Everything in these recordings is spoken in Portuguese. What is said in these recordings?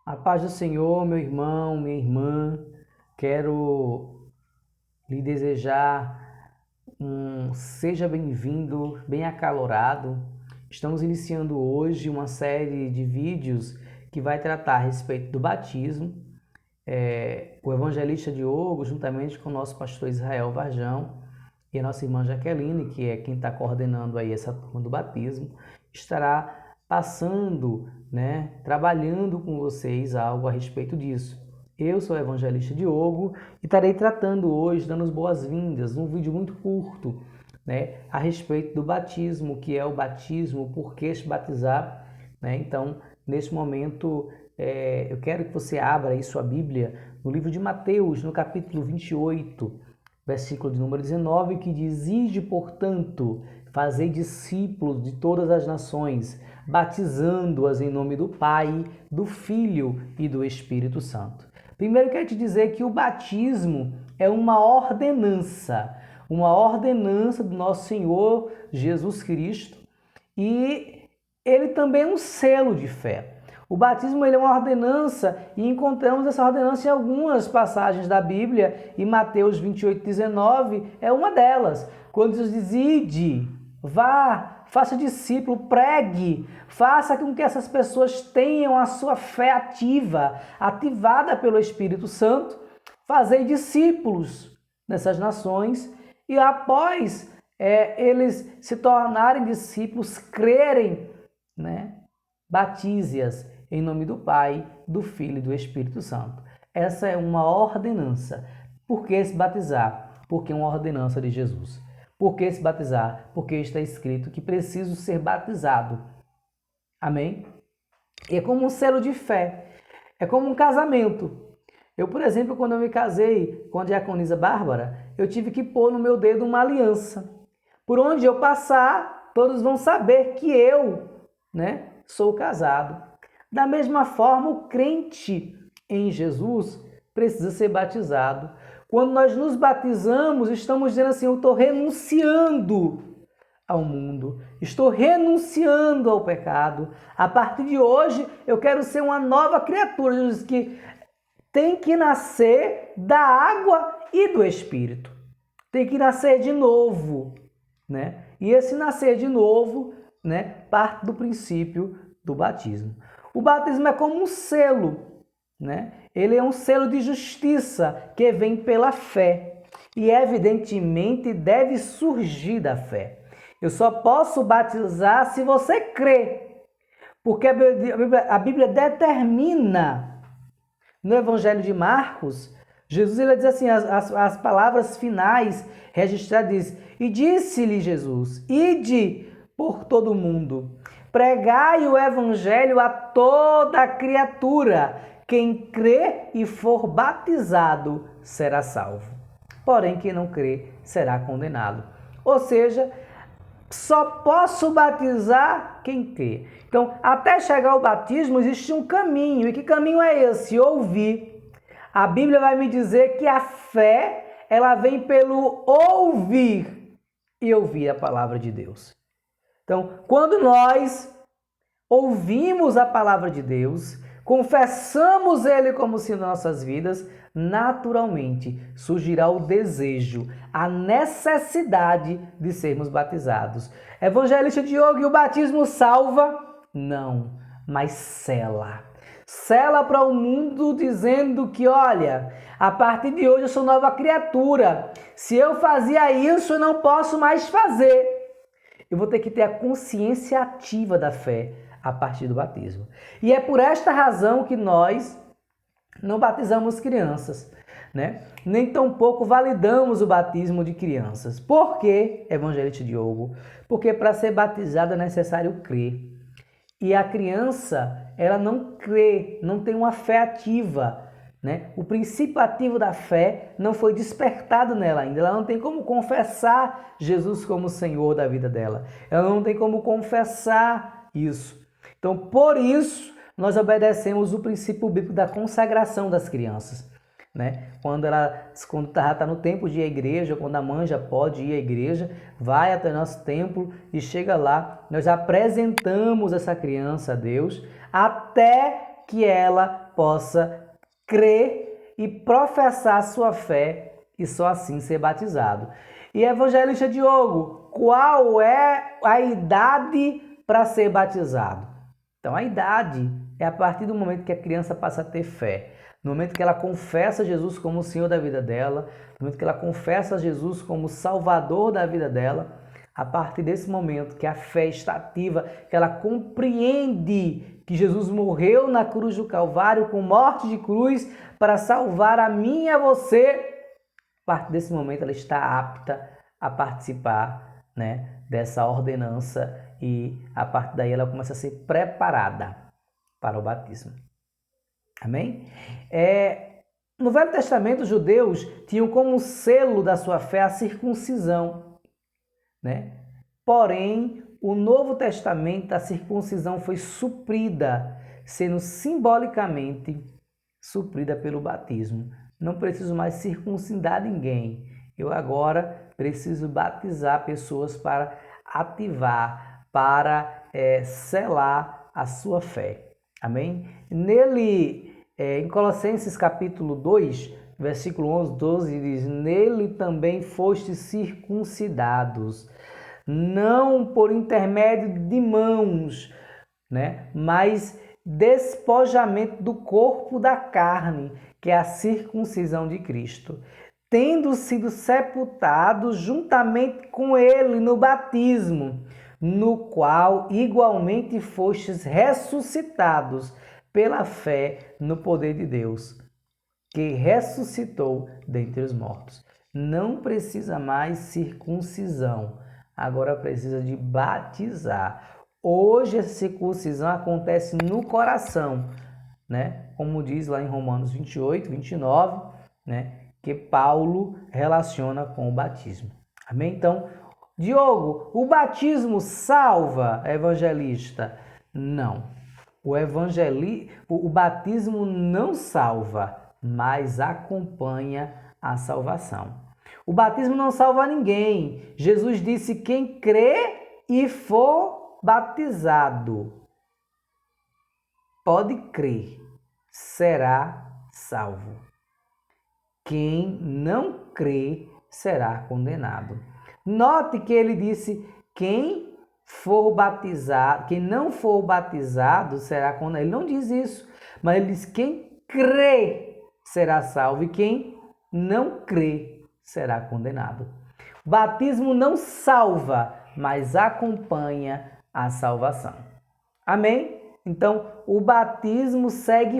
A paz do Senhor, meu irmão, minha irmã, quero lhe desejar seja bem-vindo, bem acalorado. Estamos iniciando hoje uma série de vídeos que vai tratar a respeito do batismo. O evangelista Diogo, juntamente com o nosso pastor Israel Varjão e a nossa irmã Jaqueline, que é quem está coordenando aí essa turma do batismo, estará passando, trabalhando com vocês algo a respeito disso. Eu sou o evangelista Diogo e estarei tratando hoje, dando as boas-vindas, um vídeo muito curto, a respeito do batismo, o que é o batismo, por que se batizar, Então, neste momento, eu quero que você abra aí sua Bíblia no livro de Mateus, no capítulo 28, versículo de número 19, que diz: Ide, portanto, fazei discípulos de todas as nações, batizando-as em nome do Pai, do Filho e do Espírito Santo. Primeiro quero te dizer que o batismo é uma ordenança do nosso Senhor Jesus Cristo, e ele também é um selo de fé. O batismo ele é uma ordenança e encontramos essa ordenança em algumas passagens da Bíblia, e Mateus 28:19 é uma delas, quando Jesus diz: Ide, vá, faça discípulo, pregue, faça com que essas pessoas tenham a sua fé ativada pelo Espírito Santo, fazei discípulos nessas nações, e após eles se tornarem discípulos, crerem, batize-as em nome do Pai, do Filho e do Espírito Santo. Essa é uma ordenança. Por que se batizar? Porque é uma ordenança de Jesus. Por que se batizar? Porque está escrito que preciso ser batizado. Amém? E é como um selo de fé. É como um casamento. Eu, por exemplo, quando eu me casei com a diaconisa Bárbara, eu tive que pôr no meu dedo uma aliança. Por onde eu passar, todos vão saber que eu, sou casado. Da mesma forma, o crente em Jesus precisa ser batizado. Quando nós nos batizamos, estamos dizendo assim: eu estou renunciando ao mundo, estou renunciando ao pecado. A partir de hoje, eu quero ser uma nova criatura. Jesus diz que tem que nascer da água e do Espírito. Tem que nascer de novo, E esse nascer de novo, parte do princípio do batismo. O batismo é como um selo, Ele é um selo de justiça que vem pela fé e, evidentemente, deve surgir da fé. Eu só posso batizar se você crê, porque a Bíblia determina, no Evangelho de Marcos, Jesus ele diz assim, as palavras finais registradas diz: E disse-lhe Jesus, ide por todo o mundo, pregai o evangelho a toda criatura. Quem crê e for batizado será salvo. Porém, quem não crê será condenado. Ou seja, só posso batizar quem crê. Então, até chegar ao batismo, existe um caminho. E que caminho é esse? Ouvir. A Bíblia vai me dizer que a fé, ela vem pelo ouvir e ouvir a palavra de Deus. Então, quando nós ouvimos a palavra de Deus, confessamos Ele como sendo nossas vidas, naturalmente surgirá o desejo, a necessidade de sermos batizados. Evangelista Diogo, e o batismo salva? Não, mas sela. Sela para o mundo dizendo que, olha, a partir de hoje eu sou nova criatura. Se eu fazia isso, eu não posso mais fazer. Eu vou ter que ter a consciência ativa da fé a partir do batismo. E é por esta razão que nós não batizamos crianças, Nem tampouco validamos o batismo de crianças. Por quê, evangelista Diogo? Porque para ser batizado é necessário crer. E a criança, ela não crê, não tem uma fé ativa, O princípio ativo da fé não foi despertado nela ainda. Ela não tem como confessar Jesus como Senhor da vida dela. Ela não tem como confessar isso. Então, por isso, nós obedecemos o princípio bíblico da consagração das crianças. Quando está no tempo de ir à igreja, quando a mãe já pode ir à igreja, vai até o nosso templo e chega lá, nós apresentamos essa criança a Deus até que ela possa crer e professar sua fé e só assim ser batizado. E evangelista Diogo, qual é a idade para ser batizado? Então, a idade é a partir do momento que a criança passa a ter fé. No momento que ela confessa Jesus como o Senhor da vida dela, no momento que ela confessa Jesus como o Salvador da vida dela, a partir desse momento que a fé está ativa, que ela compreende que Jesus morreu na cruz do Calvário com morte de cruz para salvar a mim e a você, a partir desse momento ela está apta a participar, dessa ordenança e a partir daí ela começa a ser preparada para o batismo. Amém? No Velho Testamento, os judeus tinham como selo da sua fé a circuncisão, Porém, o Novo Testamento, a circuncisão foi suprida, sendo simbolicamente suprida pelo batismo. Não preciso mais circuncidar ninguém. Eu agora preciso batizar pessoas para ativar, para selar a sua fé. Amém? Em Colossenses capítulo 2, versículo 11, 12, diz: nele também fostes circuncidados, não por intermédio de mãos, mas despojamento do corpo da carne, que é a circuncisão de Cristo, tendo sido sepultados juntamente com ele no batismo, no qual igualmente fostes ressuscitados pela fé no poder de Deus, que ressuscitou dentre os mortos. Não precisa mais circuncisão, agora precisa de batizar. Hoje a circuncisão acontece no coração, Como diz lá em Romanos 28, 29, que Paulo relaciona com o batismo. Amém? Então, Diogo, o batismo salva, evangelista? Não. O batismo não salva, mas acompanha a salvação. O batismo não salva ninguém. Jesus disse: quem crê e for batizado, pode crer, será salvo. Quem não crê será condenado. Note que ele disse: quem não for batizado será condenado. Ele não diz isso, mas ele diz: quem crê será salvo e quem não crê será condenado. O batismo não salva, mas acompanha a salvação. Amém? Então, o batismo segue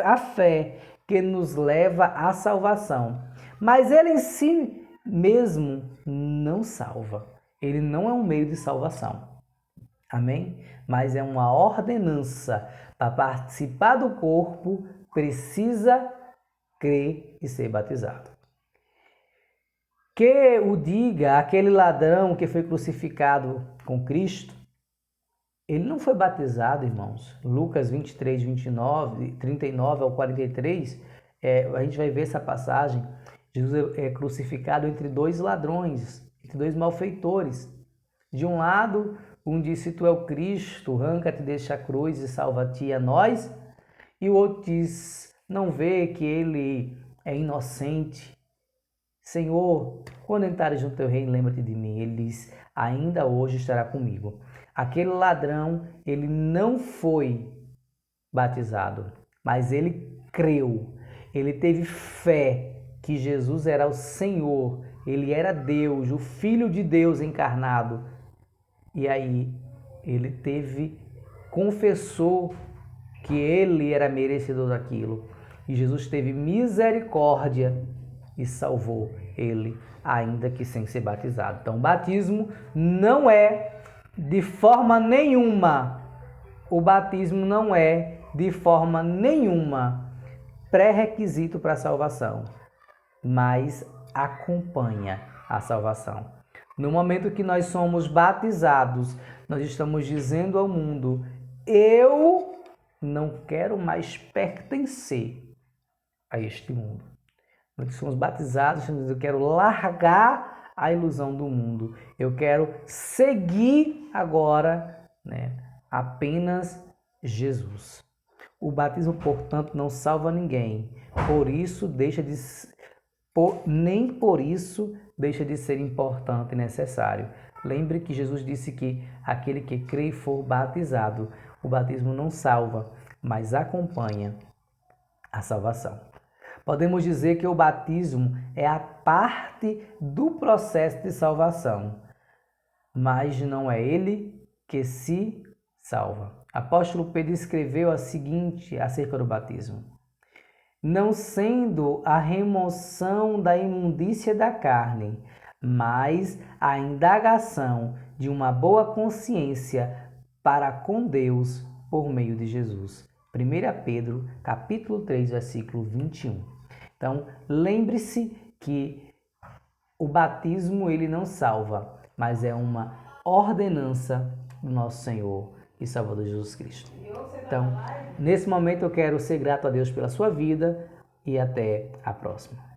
a fé que nos leva à salvação. Mas ele em si mesmo não salva. Ele não é um meio de salvação. Amém? Mas é uma ordenança. Para participar do corpo, precisa crer e ser batizado. Que o diga aquele ladrão que foi crucificado com Cristo, ele não foi batizado, irmãos. Lucas 23, 29, 39 ao 43, a gente vai ver essa passagem. Jesus é crucificado entre dois ladrões, entre dois malfeitores. De um lado, um disse: tu é o Cristo, arranca-te desta cruz e salva-te e a nós. E o outro diz: não vê que ele é inocente? Senhor, quando entrares no teu reino, lembra-te de mim. Ele diz: ainda hoje estará comigo. Aquele ladrão, ele não foi batizado, mas ele creu. Ele teve fé que Jesus era o Senhor, ele era Deus, o Filho de Deus encarnado. E aí ele confessou que ele era merecedor daquilo. E Jesus teve misericórdia e salvou ele, ainda que sem ser batizado. Então, o batismo não é de forma nenhuma, pré-requisito para a salvação, mas acompanha a salvação. No momento que nós somos batizados, nós estamos dizendo ao mundo: eu não quero mais pertencer a este mundo. Nós somos batizados, eu quero largar a ilusão do mundo. Eu quero seguir agora, apenas Jesus. O batismo, portanto, não salva ninguém. Nem por isso deixa de ser importante e necessário. Lembre que Jesus disse que aquele que crê e for batizado, o batismo não salva, mas acompanha a salvação. Podemos dizer que o batismo é a parte do processo de salvação, mas não é ele que se salva. Apóstolo Pedro escreveu a seguinte acerca do batismo: não sendo a remoção da imundícia da carne, mas a indagação de uma boa consciência para com Deus por meio de Jesus. 1 Pedro, capítulo 3, versículo 21. Então, lembre-se que o batismo ele não salva, mas é uma ordenança do nosso Senhor e Salvador Jesus Cristo. Então, nesse momento eu quero ser grato a Deus pela sua vida e até a próxima.